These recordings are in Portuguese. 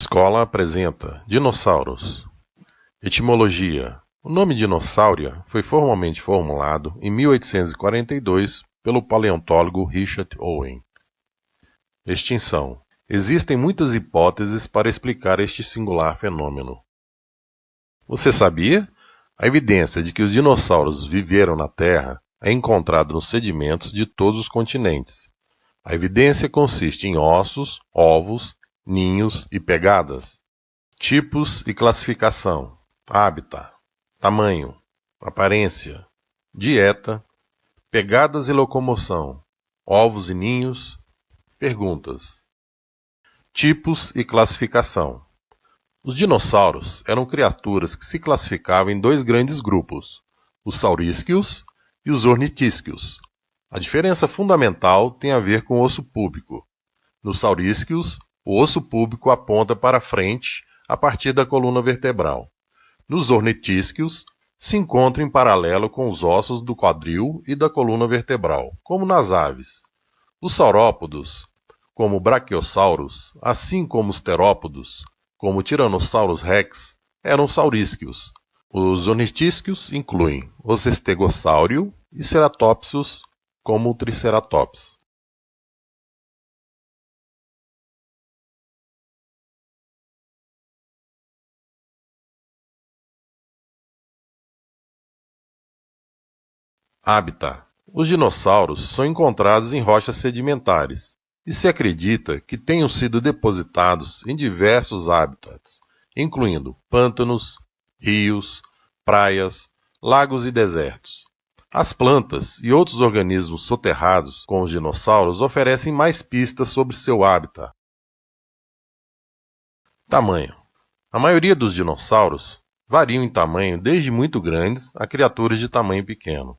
Escola apresenta Dinossauros. Etimologia. O nome dinossauria foi formalmente formulado em 1842 pelo paleontólogo Richard Owen. Extinção. Existem muitas hipóteses para explicar este singular fenômeno. Você sabia? A evidência de que os dinossauros viveram na Terra é encontrada nos sedimentos de todos os continentes. A evidência consiste em ossos, ovos, ninhos e pegadas. Tipos e classificação: hábitat, tamanho, aparência, dieta, pegadas e locomoção, ovos e ninhos. Perguntas: tipos e classificação. Os dinossauros eram criaturas que se classificavam em dois grandes grupos, os saurísquios e os ornitísquios. A diferença fundamental tem a ver com o osso púbico. Nos saurísquios, o osso púbico aponta para frente a partir da coluna vertebral. Nos ornitísquios, se encontra em paralelo com os ossos do quadril e da coluna vertebral, como nas aves. Os saurópodos, como o Brachiosaurus, assim como os terópodos, como o Tyrannosaurus rex, eram saurísquios. Os ornitísquios incluem os Stegosaurus e Ceratopsius, como o Triceratops. Hábitat. Os dinossauros são encontrados em rochas sedimentares e se acredita que tenham sido depositados em diversos hábitats, incluindo pântanos, rios, praias, lagos e desertos. As plantas e outros organismos soterrados com os dinossauros oferecem mais pistas sobre seu hábitat. Tamanho. A maioria dos dinossauros variam em tamanho desde muito grandes a criaturas de tamanho pequeno.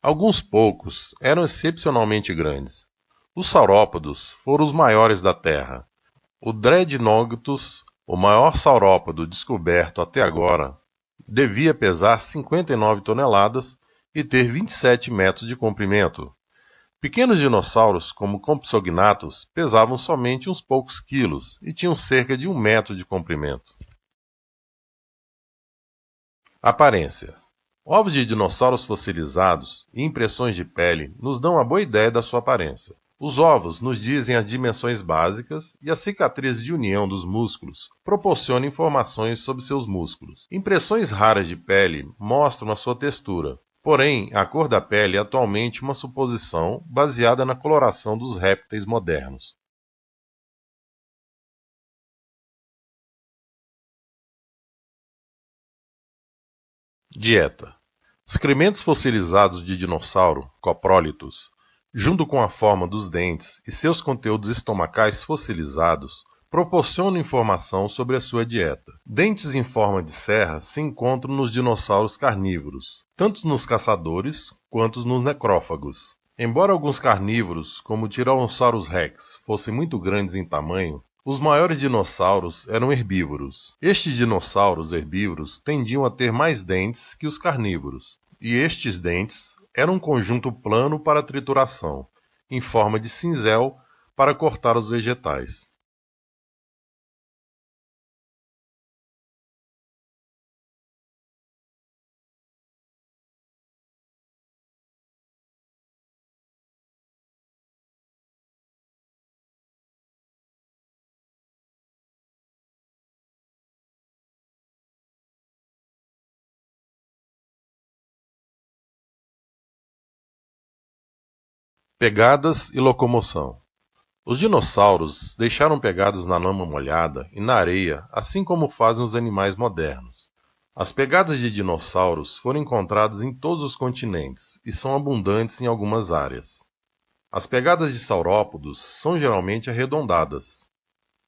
Alguns poucos eram excepcionalmente grandes. Os saurópodos foram os maiores da Terra. O Dreadnoughtus, o maior saurópodo descoberto até agora, devia pesar 59 toneladas e ter 27 metros de comprimento. Pequenos dinossauros, como Compsognathus, pesavam somente uns poucos quilos e tinham cerca de 1 metro de comprimento. Aparência. Ovos de dinossauros fossilizados e impressões de pele nos dão uma boa ideia da sua aparência. Os ovos nos dizem as dimensões básicas e as cicatrizes de união dos músculos proporcionam informações sobre seus músculos. Impressões raras de pele mostram a sua textura. Porém, a cor da pele é atualmente uma suposição baseada na coloração dos répteis modernos. Dieta. Excrementos fossilizados de dinossauro, coprólitos, junto com a forma dos dentes e seus conteúdos estomacais fossilizados, proporcionam informação sobre a sua dieta. Dentes em forma de serra se encontram nos dinossauros carnívoros, tanto nos caçadores quanto nos necrófagos. Embora alguns carnívoros, como o Tyrannosaurus rex, fossem muito grandes em tamanho, os maiores dinossauros eram herbívoros. Estes dinossauros herbívoros tendiam a ter mais dentes que os carnívoros, e estes dentes eram um conjunto plano para trituração, em forma de cinzel para cortar os vegetais. Pegadas e locomoção. Os dinossauros deixaram pegadas na lama molhada e na areia, assim como fazem os animais modernos. As pegadas de dinossauros foram encontradas em todos os continentes e são abundantes em algumas áreas. As pegadas de saurópodos são geralmente arredondadas.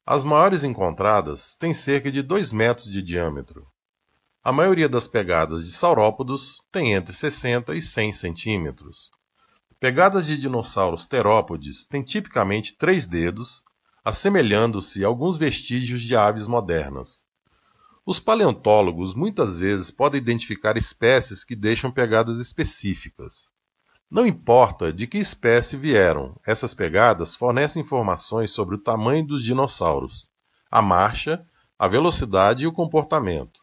As maiores encontradas têm cerca de 2 metros de diâmetro. A maioria das pegadas de saurópodos tem entre 60 e 100 centímetros. Pegadas de dinossauros terópodes têm tipicamente 3 dedos, assemelhando-se a alguns vestígios de aves modernas. Os paleontólogos muitas vezes podem identificar espécies que deixam pegadas específicas. Não importa de que espécie vieram, essas pegadas fornecem informações sobre o tamanho dos dinossauros. a marcha, a velocidade e o comportamento.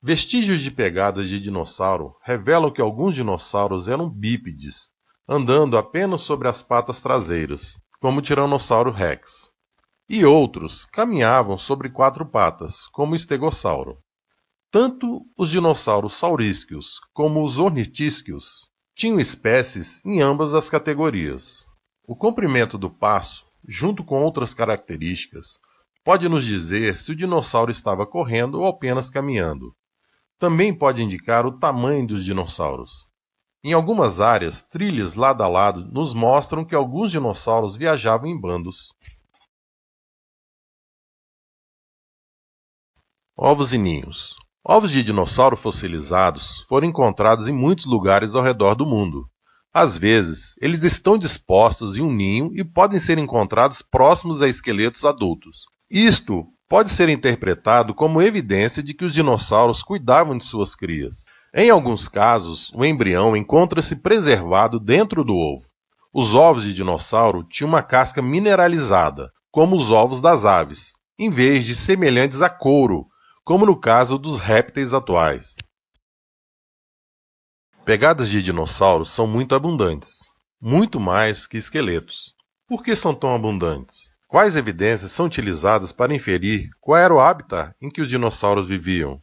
Vestígios de pegadas de dinossauro revelam que alguns dinossauros eram bípedes, andando apenas sobre as patas traseiras, como o Tiranossauro Rex, e outros caminhavam sobre 4 patas, como o Estegossauro. Tanto os dinossauros saurísqueos como os ornitísqueos tinham espécies em ambas as categorias. O comprimento do passo, junto com outras características, pode nos dizer se o dinossauro estava correndo ou apenas caminhando. Também pode indicar o tamanho dos dinossauros. Em algumas áreas, trilhas lado a lado nos mostram que alguns dinossauros viajavam em bandos. Ovos e ninhos. Ovos de dinossauro fossilizados foram encontrados em muitos lugares ao redor do mundo. Às vezes, eles estão dispostos em um ninho e podem ser encontrados próximos a esqueletos adultos. Isto pode ser interpretado como evidência de que os dinossauros cuidavam de suas crias. Em alguns casos, o embrião encontra-se preservado dentro do ovo. Os ovos de dinossauro tinham uma casca mineralizada, como os ovos das aves, em vez de semelhantes a couro, como no caso dos répteis atuais. Pegadas de dinossauros são muito abundantes, muito mais que esqueletos. Por que são tão abundantes? Quais evidências são utilizadas para inferir qual era o hábitat em que os dinossauros viviam?